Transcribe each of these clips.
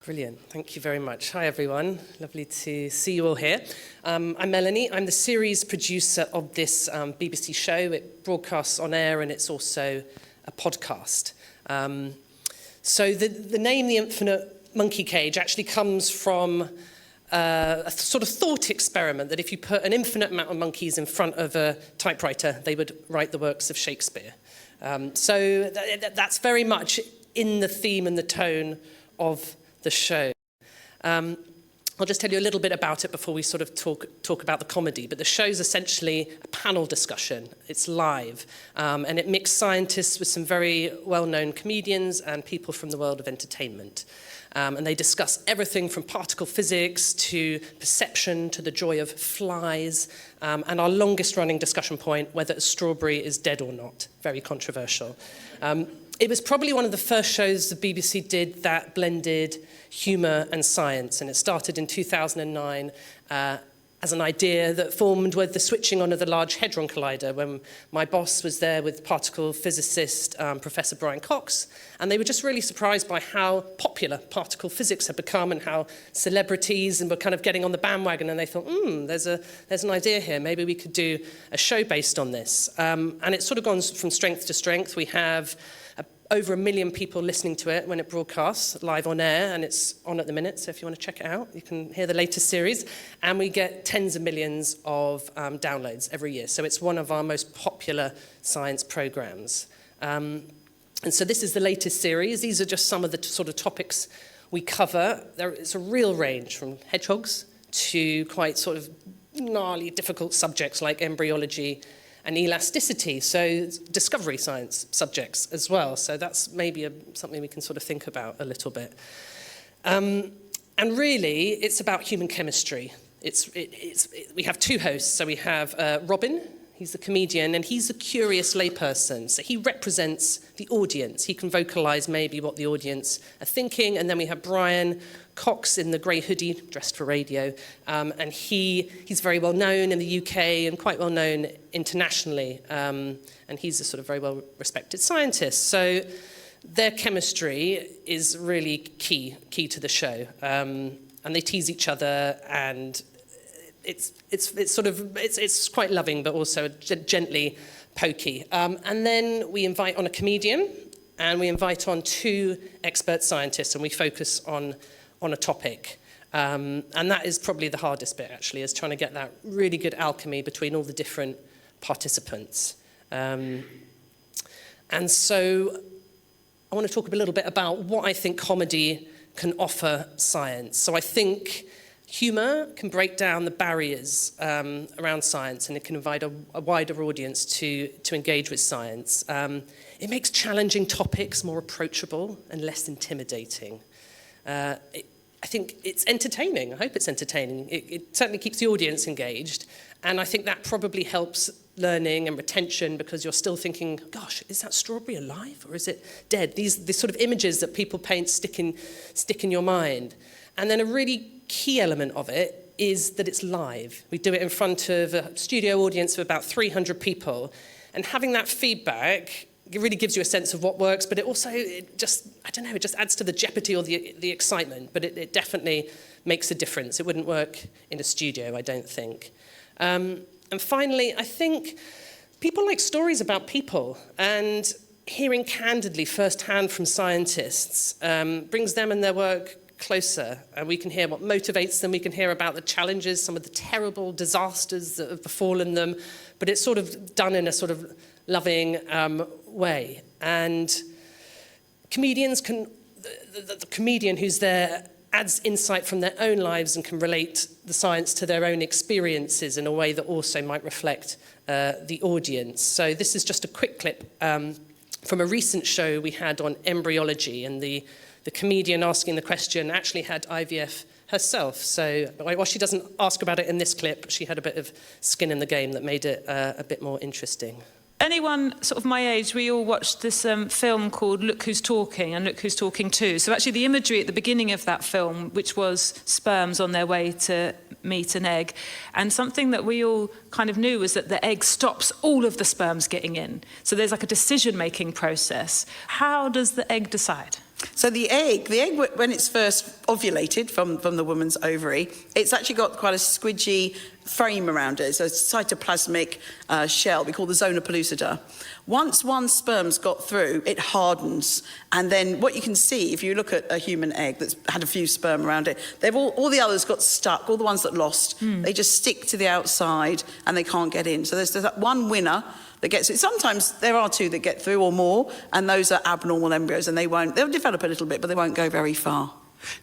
Brilliant. Thank you very much. Hi, everyone. Lovely to see you all here. I'm Melanie. I'm the series producer of this BBC show. It broadcasts on air and it's also a podcast. So the name The Infinite Monkey Cage actually comes from a sort of thought experiment that if you put an infinite amount of monkeys in front of a typewriter, they would write the works of Shakespeare. So that's very much in the theme and the tone of the show. I'll just tell you a little bit about it before we sort of talk about the comedy, but the show's essentially a panel discussion. It's live, and it mixed scientists with some very well-known comedians and people from the world of entertainment. And they discuss everything from particle physics to perception to the joy of flies, and our longest running discussion point, whether a strawberry is dead or not. Very controversial. It was probably one of the first shows the BBC did that blended humour and science, and it started in 2009 as an idea that formed with the switching on of the Large Hadron Collider when my boss was there with particle physicist Professor Brian Cox, and they were just really surprised by how popular particle physics had become and how celebrities were kind of getting on the bandwagon, and they thought, there's an idea here, maybe we could do a show based on this. And it's sort of gone from strength to strength. We have over 1 million people listening to it when it broadcasts live on air, and it's on at the minute, so if you want to check it out, you can hear the latest series. And we get tens of millions of downloads every year, so it's one of our most popular science programs. And so this is the latest series. These are just some of the sort of topics we cover. It's a real range from hedgehogs to quite sort of gnarly, difficult subjects like embryology and elasticity, so discovery science subjects as well. So that's maybe something we can sort of think about a little bit. And really, it's about human chemistry. We have two hosts. So we have Robin, he's the comedian, and he's a curious layperson. So he represents the audience. He can vocalize maybe what the audience are thinking. And then we have Brian Cox in the grey hoodie, dressed for radio, and he's very well known in the UK and quite well known internationally, and he's a sort of very well respected scientist. So their chemistry is really key to the show, and they tease each other, and it's quite loving, but also gently pokey. And then we invite on a comedian, and we invite on two expert scientists, and we focus on a topic. And that is probably the hardest bit, actually, is trying to get that really good alchemy between all the different participants. And so I want to talk a little bit about what I think comedy can offer science. So I think humour can break down the barriers around science, and it can invite a wider audience to engage with science. It makes challenging topics more approachable and less intimidating. I think it's entertaining. I hope it's entertaining. It certainly keeps the audience engaged, and I think that probably helps learning and retention, because you're still thinking, gosh, is that strawberry alive or is it dead? These sort of images that people paint stick in your mind. And then a really key element of it is that it's live. We do it in front of a studio audience of about 300 people, and having that feedback, it really gives you a sense of what works, but it just adds to the jeopardy or the excitement, but it definitely makes a difference. It wouldn't work in a studio, I don't think. And finally, I think people like stories about people, and hearing candidly firsthand from scientists brings them and their work closer, and we can hear what motivates them, we can hear about the challenges, some of the terrible disasters that have befallen them, but it's sort of done in a sort of loving way. And comedians the comedian who's there adds insight from their own lives and can relate the science to their own experiences in a way that also might reflect the audience. So this is just a quick clip from a recent show we had on embryology, and the comedian asking the question actually had IVF herself. So while she doesn't ask about it in this clip, she had a bit of skin in the game that made it a bit more interesting. Anyone sort of my age, we all watched this film called Look Who's Talking and Look Who's Talking Too. So actually the imagery at the beginning of that film, which was sperms on their way to meet an egg, and something that we all kind of knew was that the egg stops all of the sperms getting in. So there's like a decision-making process. How does the egg decide? So the egg, when it's first ovulated from the woman's ovary, it's actually got quite a squidgy frame around it. It's a cytoplasmic shell we call the zona pellucida. Once one sperm's got through, it hardens. And then what you can see, if you look at a human egg that's had a few sperm around it, they've all the others got stuck, all the ones that lost, they just stick to the outside and they can't get in. So there's that one winner that gets it. Sometimes there are two that get through or more, and those are abnormal embryos, and they'll develop a little bit, but they won't go very far.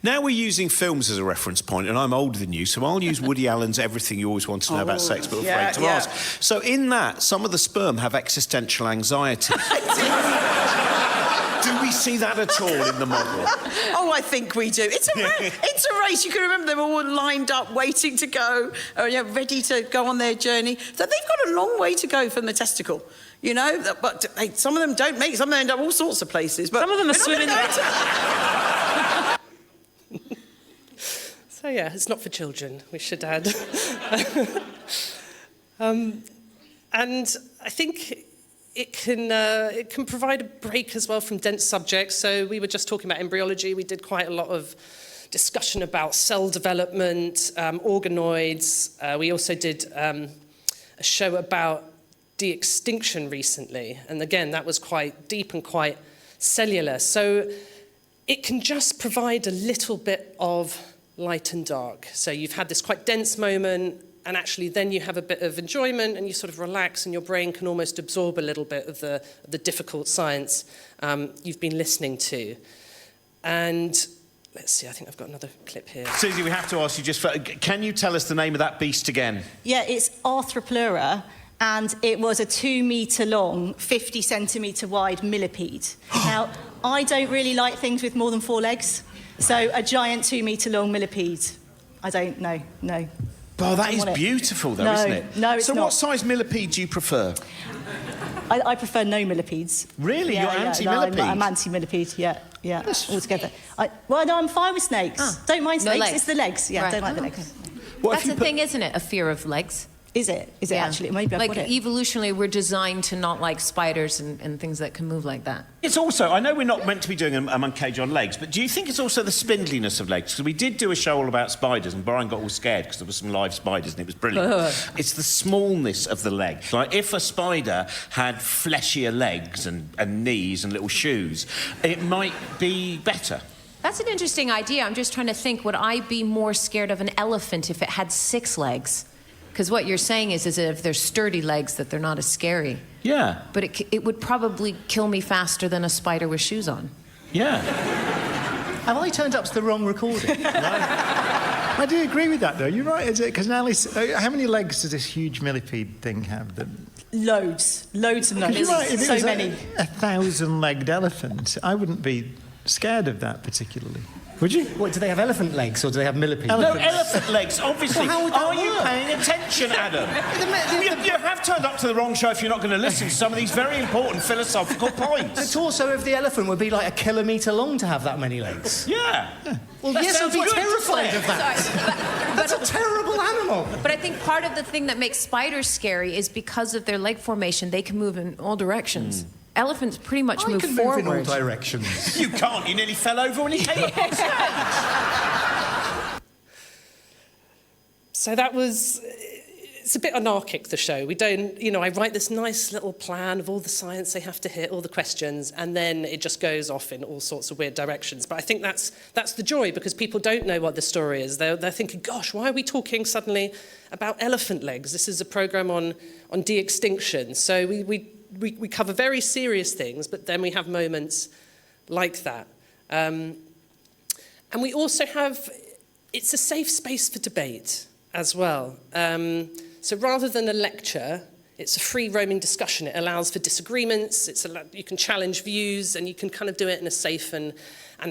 Now we're using films as a reference point, and I'm older than you, so I'll use Woody Allen's Everything You Always Want to Know About Sex But Afraid to Ask. So in that, some of the sperm have existential anxiety. Do we see that at all in the model? Oh, I think we do. It's a race. You can remember they're all lined up, waiting to go, ready to go on their journey. So they've got a long way to go from the testicle, you know. But some of them don't make it. Some of them end up all sorts of places. But some of them are swimming. So yeah, it's not for children, we should add. And I think it can provide a break as well from dense subjects. So we were just talking about embryology. We did quite a lot of discussion about cell development, organoids. We also did a show about de-extinction recently. And again, that was quite deep and quite cellular. So it can just provide a little bit of light and dark. So you've had this quite dense moment, and actually then you have a bit of enjoyment and you sort of relax, and your brain can almost absorb a little bit of the difficult science you've been listening to. And let's see, I think I've got another clip here. Susie, we have to ask you can you tell us the name of that beast again? Yeah, it's Arthropleura, and it was a 2 metre long, 50 centimetre wide millipede. Now, I don't really like things with more than 4 legs, so a giant 2 metre long millipede, I don't know, no. Oh, that is beautiful, though, isn't it? No, it's not. So what size millipede do you prefer? I prefer no millipedes. Really? You're anti-millipede? No, I'm anti-millipede, yeah, altogether. I'm fine with snakes. Don't mind snakes, legs. It's the legs, Right. don't like the legs. That's the thing, isn't it? A fear of legs. Is it actually? Maybe I've like got it. evolutionally, we're designed to not like spiders and things that can move like that. It's also, I know we're not meant to be doing a monkey cage on legs, but do you think it's also the spindliness of legs? Because we did do a show all about spiders, and Brian got all scared because there were some live spiders, and it was brilliant. It's the smallness of the leg. Like, if a spider had fleshier legs and knees and little shoes, it might be better. That's an interesting idea. I'm just trying to think, would I be more scared of an elephant if it had 6 legs? Because what you're saying is that if they're sturdy legs, that they're not as scary. Yeah. But it would probably kill me faster than a spider with shoes on. Yeah. Have I turned up to the wrong recording? I do agree with that, though. You're right, is it? Because now, how many legs does this huge millipede thing have? Loads of legs. You're right, if it so was many. a 1,000-legged elephant, I wouldn't be scared of that particularly. Would you? What, do they have elephant legs or do they have millipedes? No, elephant legs, obviously. Well, how would that Are you work? paying attention, Adam? You have turned up to the wrong show if you're not going to listen to some of these very important philosophical points. The torso of the elephant would be like 1 kilometre long to have that many legs. Yeah. Well, That yes, I'd sounds be good, terrified doesn't of that. Sorry, That's a terrible animal. But I think part of the thing that makes spiders scary is because of their leg formation, they can move in all directions. Elephants pretty much move can forward. move in all directions. You can't. You nearly fell over when you came up on stage. So that was, it's a bit anarchic, the show. We don't, I write this nice little plan of all the science they have to hit, all the questions, and then it just goes off in all sorts of weird directions. But I think that's the joy, because people don't know what the story is. They're thinking, gosh, why are we talking suddenly about elephant legs? This is a program on de-extinction. So we cover very serious things, but then we have moments like that. And we also have, it's a safe space for debate as well. So rather than a lecture, it's a free roaming discussion. It allows for disagreements, you can challenge views, and you can kind of do it in a safe and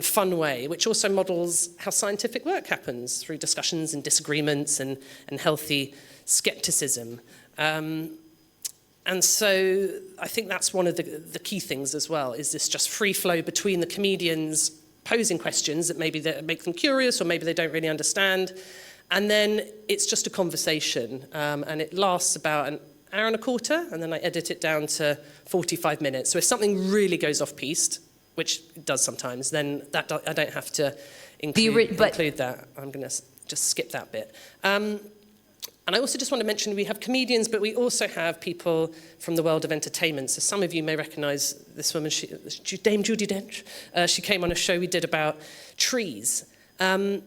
fun way, which also models how scientific work happens through discussions and disagreements and healthy skepticism. And so I think that's one of the key things as well, is this just free flow between the comedians posing questions that maybe that make them curious or maybe they don't really understand. And then it's just a conversation, and it lasts about an hour and a quarter, and then I edit it down to 45 minutes. So if something really goes off-piste, which it does sometimes, then I don't have to include that. I'm going to just skip that bit. And I also just want to mention we have comedians, but we also have people from the world of entertainment. So some of you may recognise this woman, Dame Judi Dench. She came on a show we did about trees. And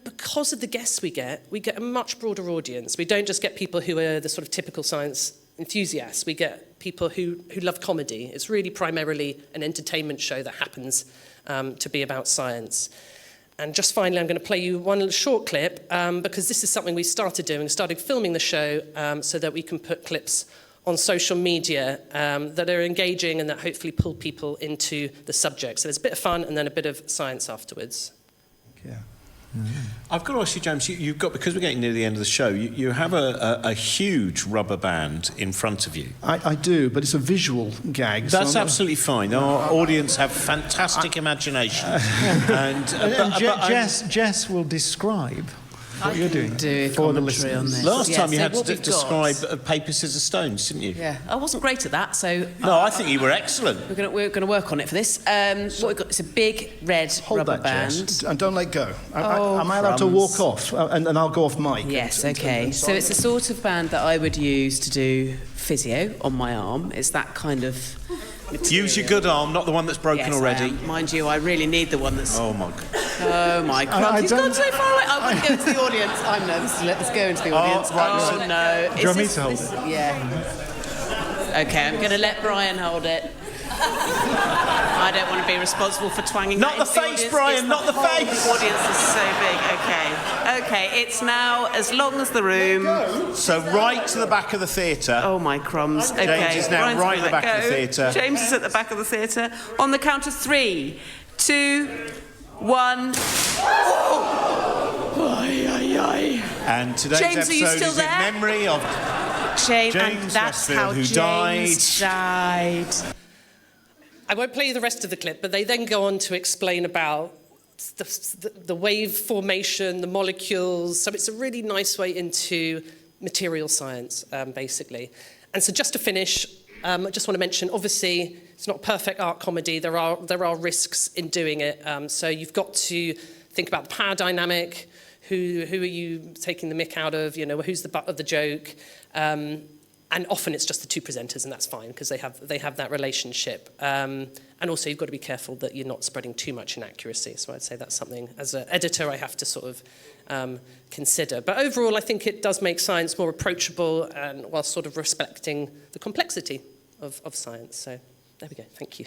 because of the guests we get a much broader audience. We don't just get people who are the sort of typical science enthusiasts. We get people who love comedy. It's really primarily an entertainment show that happens to be about science. And just finally, I'm going to play you one little short clip because this is something we started filming the show so that we can put clips on social media that are engaging and that hopefully pull people into the subject. So there's a bit of fun and then a bit of science afterwards. Yeah. I've got to ask you, James, you've got, because we're getting near the end of the show, you have a huge rubber band in front of you. I do, but it's a visual gag. That's absolutely fine. Our audience have fantastic imagination. Jess will describe what you're doing do for the listeners. Last time you had to describe paper, scissors, stones, didn't you? Yeah, I wasn't great at that, so... No, I think you were excellent. We're going to work on it for this. What we've got is a big red rubber band. Jess, and don't let go. Am I allowed to walk off? And I'll go off mic. Yes, OK. So it's the sort of band that I would use to do physio on my arm. It's that kind of... material. Use your good arm, not the one that's broken already. Mind you, I really need the one that's... Oh, my God. Oh, my God. He's gone so far away. I wouldn't go into the audience. I'm nervous to let this go into the audience. Right, no. Do you want me to hold it? Yeah. OK, I'm going to let Brian hold it. I don't want to be responsible for twanging Not that the into face, audience. Brian, not the face! The audience is so big. OK, it's now as long as the room. So right to the back of the theatre. Oh, my crumbs. OK. James is now Brian's right at the gonna back of the go. theatre. James is at the back of the theatre. On the count of 3, 2, 1... And today's James, are you episode still is there? in memory of James, and James that's Westfield, how who James died. I won't play you the rest of the clip, but they then go on to explain about the wave formation, the molecules. So it's a really nice way into material science, basically. And so just to finish, I just want to mention, obviously, it's not perfect art comedy. There are risks in doing it. So you've got to think about the power dynamic. Who are you taking the mick out of? You know, who's the butt of the joke? And often it's just the two presenters, and that's fine because they have that relationship. And also you've got to be careful that you're not spreading too much inaccuracy. So I'd say that's something, as an editor, I have to sort of consider. But overall, I think it does make science more approachable and while sort of respecting the complexity of science. So there we go. Thank you.